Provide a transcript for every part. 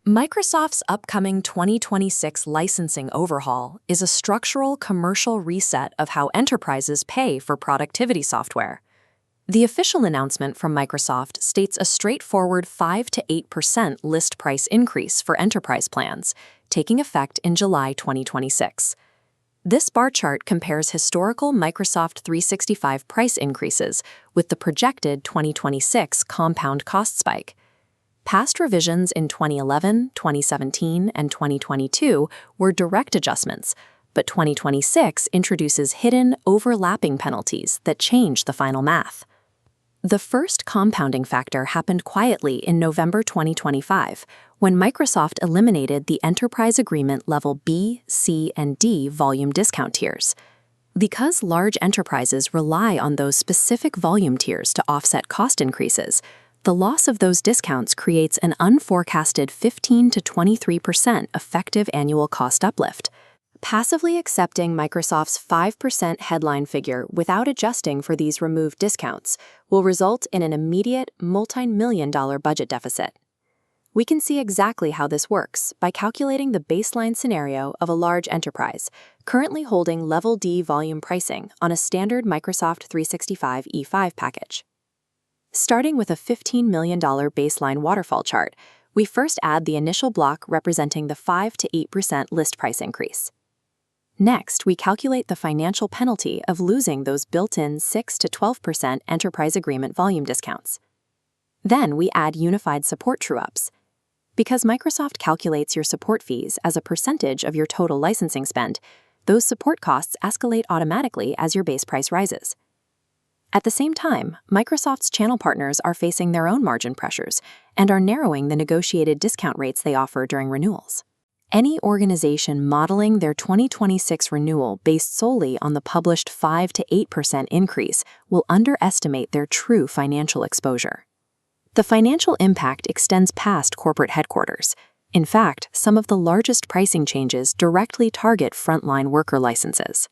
Microsoft's upcoming 2026 licensing overhaul is a structural commercial reset of how enterprises pay for productivity software. The official announcement from Microsoft states a straightforward 5 to 8% list price increase for enterprise plans, taking effect in July 2026. This bar chart compares historical Microsoft 365 price increases with the projected 2026 compound cost spike. Past revisions in 2011, 2017, and 2022 were direct adjustments, but 2026 introduces hidden, overlapping penalties that change the final math. The first compounding factor happened quietly in November 2025, when Microsoft eliminated the Enterprise Agreement Level B, C, and D volume discount tiers. Because large enterprises rely on those specific volume tiers to offset cost increases, the loss of those discounts creates an unforecasted 15 to 23% effective annual cost uplift. Passively accepting Microsoft's 5% headline figure without adjusting for these removed discounts will result in an immediate multi-million-dollar budget deficit. We can see exactly how this works by calculating the baseline scenario of a large enterprise currently holding Level D volume pricing on a standard Microsoft 365 E5 package. Starting with a $15 million baseline waterfall chart, we first add the initial block representing the 5 to 8% list price increase. Next, we calculate the financial penalty of losing those built-in 6 to 12% enterprise agreement volume discounts. Then we add unified support true-ups. Because Microsoft calculates your support fees as a percentage of your total licensing spend, those support costs escalate automatically as your base price rises. At the same time, Microsoft's channel partners are facing their own margin pressures and are narrowing the negotiated discount rates they offer during renewals. Any organization modeling their 2026 renewal based solely on the published 5 to 8% increase will underestimate their true financial exposure. The financial impact extends past corporate headquarters. In fact, some of the largest pricing changes directly target frontline worker licenses.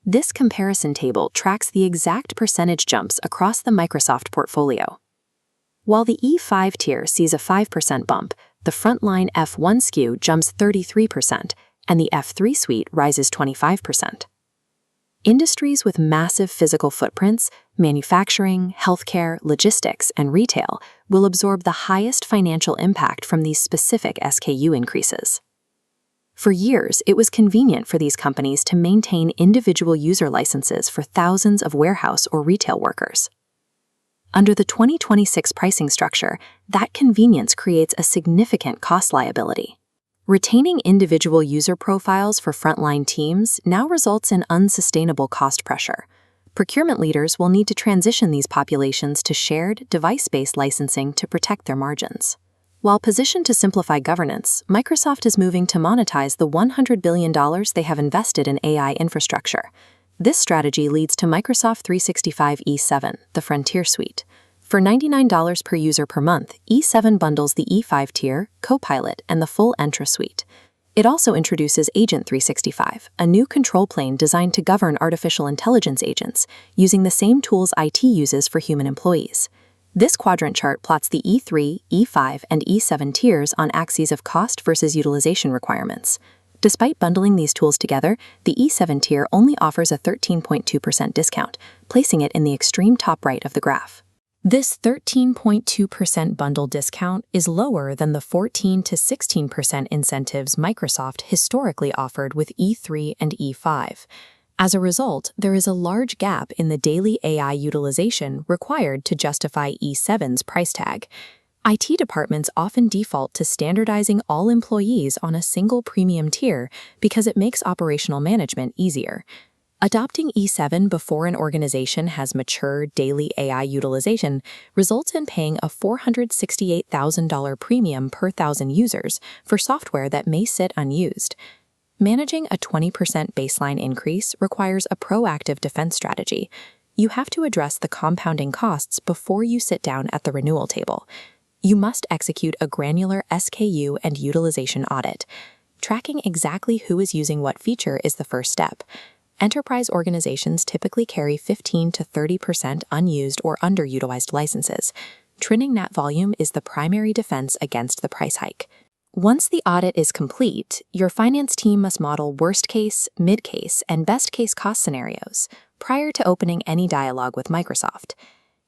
This comparison table tracks the exact percentage jumps across the Microsoft portfolio. While the E5 tier sees a 5% bump, the frontline F1 SKU jumps 33%, and the F3 suite rises 25%. Industries with massive physical footprints, manufacturing, healthcare, logistics, and retail, will absorb the highest financial impact from these specific SKU increases. For years, it was convenient for these companies to maintain individual user licenses for thousands of warehouse or retail workers. Under the 2026 pricing structure, that convenience creates a significant cost liability. Retaining individual user profiles for frontline teams now results in unsustainable cost pressure. Procurement leaders will need to transition these populations to shared, device-based licensing to protect their margins. While positioned to simplify governance, Microsoft is moving to monetize the $100 billion they have invested in AI infrastructure. This strategy leads to Microsoft 365 E7, the Frontier Suite. For $99 per user per month, E7 bundles the E5 tier, Copilot, and the full Entra suite. It also introduces Agent 365, a new control plane designed to govern artificial intelligence agents, using the same tools IT uses for human employees. This quadrant chart plots the E3, E5, and E7 tiers on axes of cost versus utilization requirements. Despite bundling these tools together, the E7 tier only offers a 13.2% discount, placing it in the extreme top right of the graph. This 13.2% bundle discount is lower than the 14 to 16% incentives Microsoft historically offered with E3 and E5. As a result, there is a large gap in the daily AI utilization required to justify E7's price tag. IT departments often default to standardizing all employees on a single premium tier because it makes operational management easier. Adopting E7 before an organization has mature daily AI utilization results in paying a $468,000 premium per 1,000 users for software that may sit unused. Managing a 20% baseline increase requires a proactive defense strategy. You have to address the compounding costs before you sit down at the renewal table. You must execute a granular SKU and utilization audit. Tracking exactly who is using what feature is the first step. Enterprise organizations typically carry 15 to 30% unused or underutilized licenses. Trimming that volume is the primary defense against the price hike. Once the audit is complete, your finance team must model worst-case, mid-case, and best-case cost scenarios prior to opening any dialogue with Microsoft.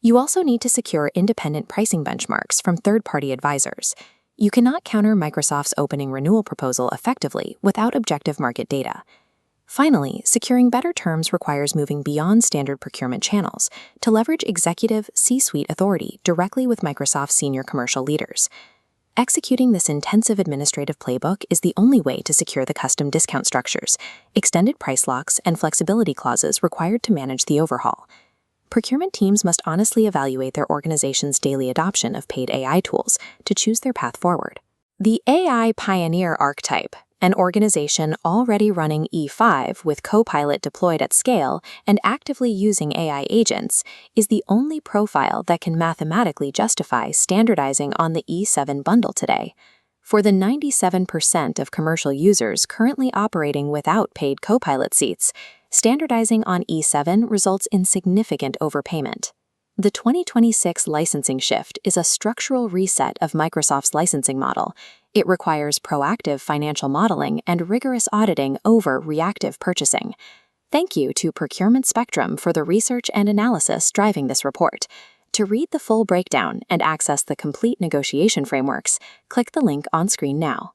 You also need to secure independent pricing benchmarks from third-party advisors. You cannot counter Microsoft's opening renewal proposal effectively without objective market data. Finally, securing better terms requires moving beyond standard procurement channels to leverage executive C-suite authority directly with Microsoft's senior commercial leaders. Executing this intensive administrative playbook is the only way to secure the custom discount structures, extended price locks, and flexibility clauses required to manage the overhaul. Procurement teams must honestly evaluate their organization's daily adoption of paid AI tools to choose their path forward. The AI pioneer archetype, an organization already running E5 with Copilot deployed at scale and actively using AI agents, is the only profile that can mathematically justify standardizing on the E7 bundle today. For the 97% of commercial users currently operating without paid Copilot seats, standardizing on E7 results in significant overpayment. The 2026 licensing shift is a structural reset of Microsoft's licensing model. It requires proactive financial modeling and rigorous auditing over reactive purchasing. Thank you to Procurement Spectrum for the research and analysis driving this report. To read the full breakdown and access the complete negotiation frameworks, click the link on screen now.